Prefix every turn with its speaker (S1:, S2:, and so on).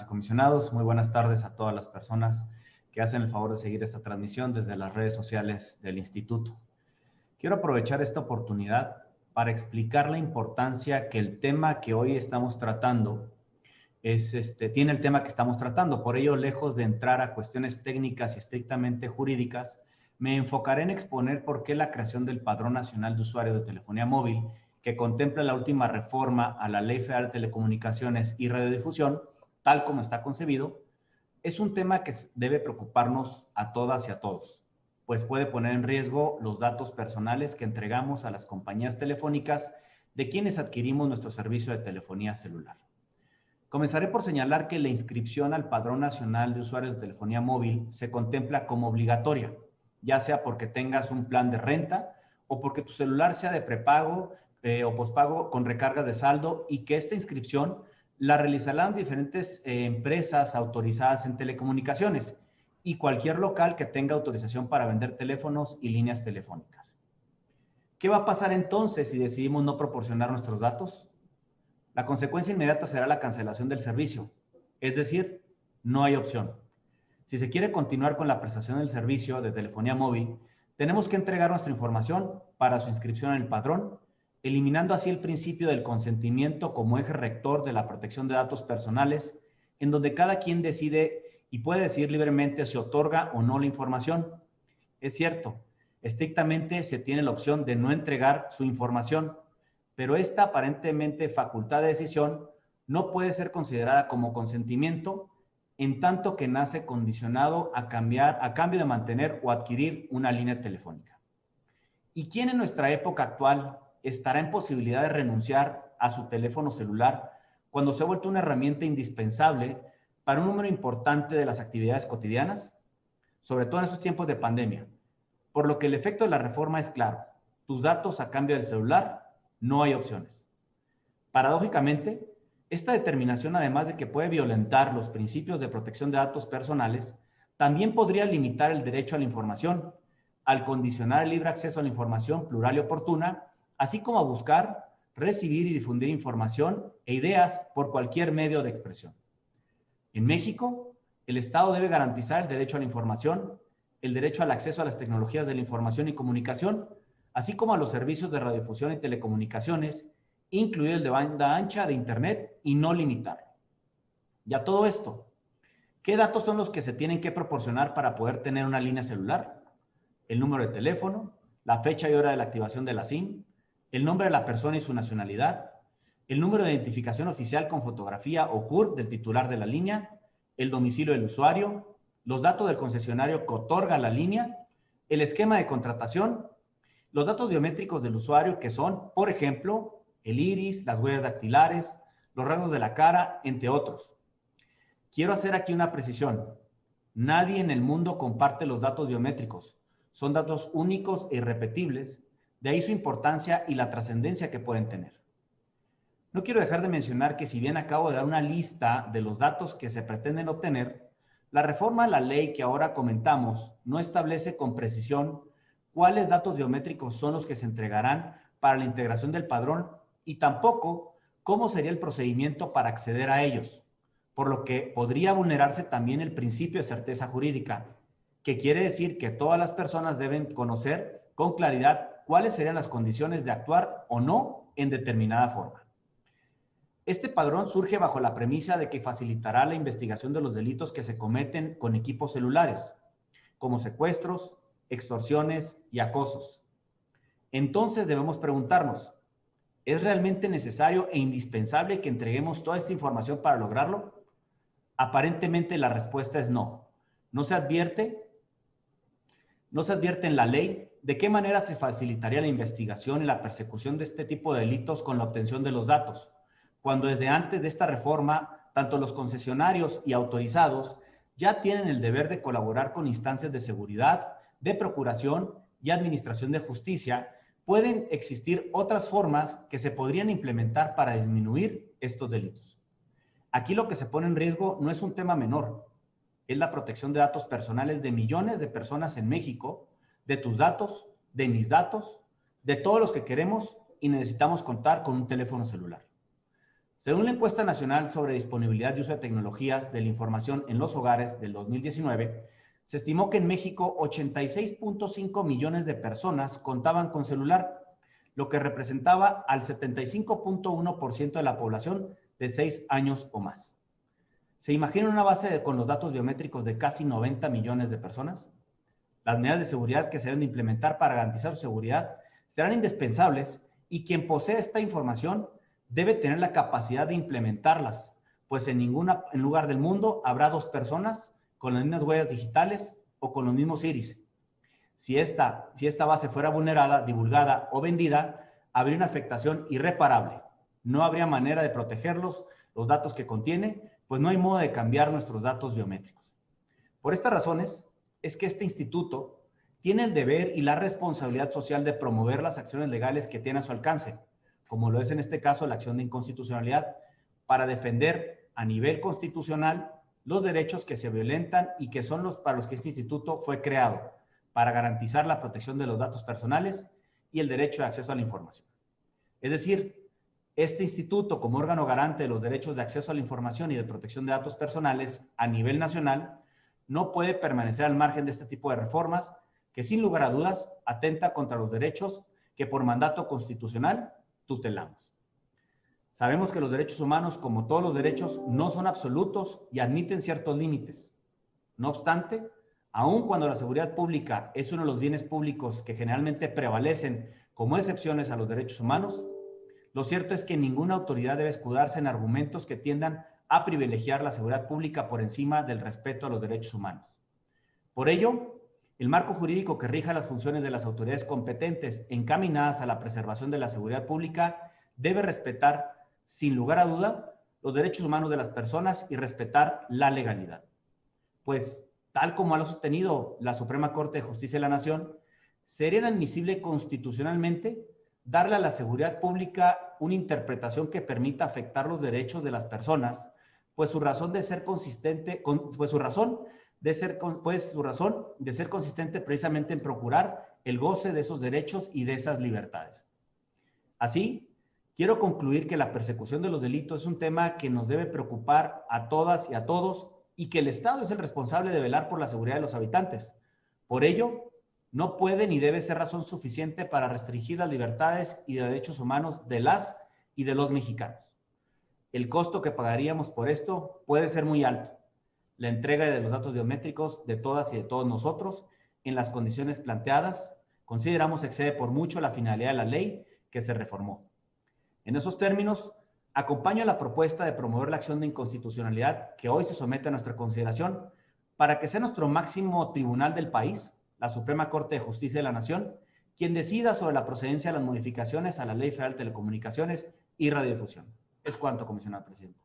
S1: y comisionados, muy buenas tardes a todas las personas que hacen el favor de seguir esta transmisión desde las redes sociales del Instituto. Quiero aprovechar esta oportunidad para explicar la importancia que el tema que hoy estamos tratando tiene el tema que estamos tratando. Por ello, lejos de entrar a cuestiones técnicas y estrictamente jurídicas, me enfocaré en exponer por qué la creación del Padrón Nacional de Usuarios de Telefonía Móvil, que contempla la última reforma a la Ley Federal de Telecomunicaciones y Radiodifusión, tal como está concebido, es un tema que debe preocuparnos a todas y a todos, pues puede poner en riesgo los datos personales que entregamos a las compañías telefónicas de quienes adquirimos nuestro servicio de telefonía celular. Comenzaré por señalar que la inscripción al Padrón Nacional de Usuarios de Telefonía Móvil se contempla como obligatoria, ya sea porque tengas un plan de renta o porque tu celular sea de prepago o pospago con recargas de saldo, y que esta inscripción la realizarán diferentes empresas autorizadas en telecomunicaciones y cualquier local que tenga autorización para vender teléfonos y líneas telefónicas. ¿Qué va a pasar entonces si decidimos no proporcionar nuestros datos? La consecuencia inmediata será la cancelación del servicio, es decir, no hay opción. Si se quiere continuar con la prestación del servicio de telefonía móvil, tenemos que entregar nuestra información para su inscripción en el padrón, eliminando así el principio del consentimiento como eje rector de la protección de datos personales, en donde cada quien decide y puede decidir libremente si otorga o no la información. Es cierto, estrictamente se tiene la opción de no entregar su información, pero esta aparentemente facultad de decisión no puede ser considerada como consentimiento, en tanto que nace condicionado a cambio de mantener o adquirir una línea telefónica. ¿Y quién en nuestra época actual estará en posibilidad de renunciar a su teléfono celular cuando se ha vuelto una herramienta indispensable para un número importante de las actividades cotidianas? Sobre todo en estos tiempos de pandemia. Por lo que el efecto de la reforma es claro: tus datos a cambio del celular, no hay opciones. Paradójicamente, esta determinación, además de que puede violentar los principios de protección de datos personales, también podría limitar el derecho a la información, al condicionar el libre acceso a la información plural y oportuna, así como a buscar, recibir y difundir información e ideas por cualquier medio de expresión. En México, el Estado debe garantizar el derecho a la información, el derecho al acceso a las tecnologías de la información y comunicación, así como a los servicios de radiodifusión y telecomunicaciones, incluido el de banda ancha de Internet, y no limitarlo. Y a todo esto, ¿qué datos son los que se tienen que proporcionar para poder tener una línea celular? El número de teléfono, la fecha y hora de la activación de la SIM, el nombre de la persona y su nacionalidad, el número de identificación oficial con fotografía o CURP del titular de la línea, el domicilio del usuario, los datos del concesionario que otorga la línea, el esquema de contratación, los datos biométricos del usuario, que son, por ejemplo, el iris, las huellas dactilares, los rasgos de la cara, entre otros. Quiero hacer aquí una precisión. Nadie en el mundo comparte los datos biométricos. Son datos únicos e irrepetibles, de ahí su importancia y la trascendencia que pueden tener. No quiero dejar de mencionar que, si bien acabo de dar una lista de los datos que se pretenden obtener, la reforma a la ley que ahora comentamos no establece con precisión cuáles datos biométricos son los que se entregarán para la integración del padrón, y tampoco cómo sería el procedimiento para acceder a ellos, por lo que podría vulnerarse también el principio de certeza jurídica, que quiere decir que todas las personas deben conocer con claridad cuáles serían las condiciones de actuar o no en determinada forma. Este padrón surge bajo la premisa de que facilitará la investigación de los delitos que se cometen con equipos celulares, como secuestros, extorsiones y acosos. Entonces debemos preguntarnos, ¿es realmente necesario e indispensable que entreguemos toda esta información para lograrlo? Aparentemente la respuesta es no. No se advierte en la ley de qué manera se facilitaría la investigación y la persecución de este tipo de delitos con la obtención de los datos, cuando desde antes de esta reforma, tanto los concesionarios y autorizados ya tienen el deber de colaborar con instancias de seguridad, de procuración y administración de justicia. Pueden existir otras formas que se podrían implementar para disminuir estos delitos. Aquí lo que se pone en riesgo no es un tema menor, es la protección de datos personales de millones de personas en México, de tus datos, de mis datos, de todos los que queremos y necesitamos contar con un teléfono celular. Según la encuesta nacional sobre disponibilidad y uso de tecnologías de la información en los hogares del 2019, se estimó que en México 86.5 millones de personas contaban con celular, lo que representaba al 75.1% de la población de 6 años o más. ¿Se imagina una base con los datos biométricos de casi 90 millones de personas? Las medidas de seguridad que se deben de implementar para garantizar su seguridad serán indispensables y quien posee esta información debe tener la capacidad de implementarlas, pues en ningún lugar del mundo habrá dos personas con las mismas huellas digitales o con los mismos iris. Si esta base fuera vulnerada, divulgada o vendida, habría una afectación irreparable. No habría manera de protegerlos, los datos que contiene, pues no hay modo de cambiar nuestros datos biométricos. Por estas razones, es que este instituto tiene el deber y la responsabilidad social de promover las acciones legales que tiene a su alcance, como lo es en este caso la acción de inconstitucionalidad, para defender a nivel constitucional los derechos que se violentan y que son los para los que este instituto fue creado, para garantizar la protección de los datos personales y el derecho de acceso a la información. Es decir, este instituto, como órgano garante de los derechos de acceso a la información y de protección de datos personales a nivel nacional, no puede permanecer al margen de este tipo de reformas que sin lugar a dudas atenta contra los derechos que por mandato constitucional tutelamos. Sabemos que los derechos humanos, como todos los derechos, no son absolutos y admiten ciertos límites. No obstante, aun cuando la seguridad pública es uno de los bienes públicos que generalmente prevalecen como excepciones a los derechos humanos, lo cierto es que ninguna autoridad debe escudarse en argumentos que tiendan a privilegiar la seguridad pública por encima del respeto a los derechos humanos. Por ello, el marco jurídico que rija las funciones de las autoridades competentes encaminadas a la preservación de la seguridad pública debe respetar, sin lugar a duda, los derechos humanos de las personas y respetar la legalidad. Pues, tal como lo ha sostenido la Suprema Corte de Justicia de la Nación, sería inadmisible constitucionalmente darle a la seguridad pública una interpretación que permita afectar los derechos de las personas, pues su razón de ser consistente precisamente en procurar el goce de esos derechos y de esas libertades. Así, quiero concluir que la persecución de los delitos es un tema que nos debe preocupar a todas y a todos y que el Estado es el responsable de velar por la seguridad de los habitantes. Por ello, no puede ni debe ser razón suficiente para restringir las libertades y derechos humanos de las y de los mexicanos. El costo que pagaríamos por esto puede ser muy alto. La entrega de los datos biométricos de todas y de todos nosotros en las condiciones planteadas consideramos excede por mucho la finalidad de la ley que se reformó. En esos términos, acompaño la propuesta de promover la acción de inconstitucionalidad que hoy se somete a nuestra consideración para que sea nuestro máximo tribunal del país, la Suprema Corte de Justicia de la Nación, quien decida sobre la procedencia de las modificaciones a la Ley Federal de Telecomunicaciones y Radiodifusión. Es cuanto, comisionado presidente.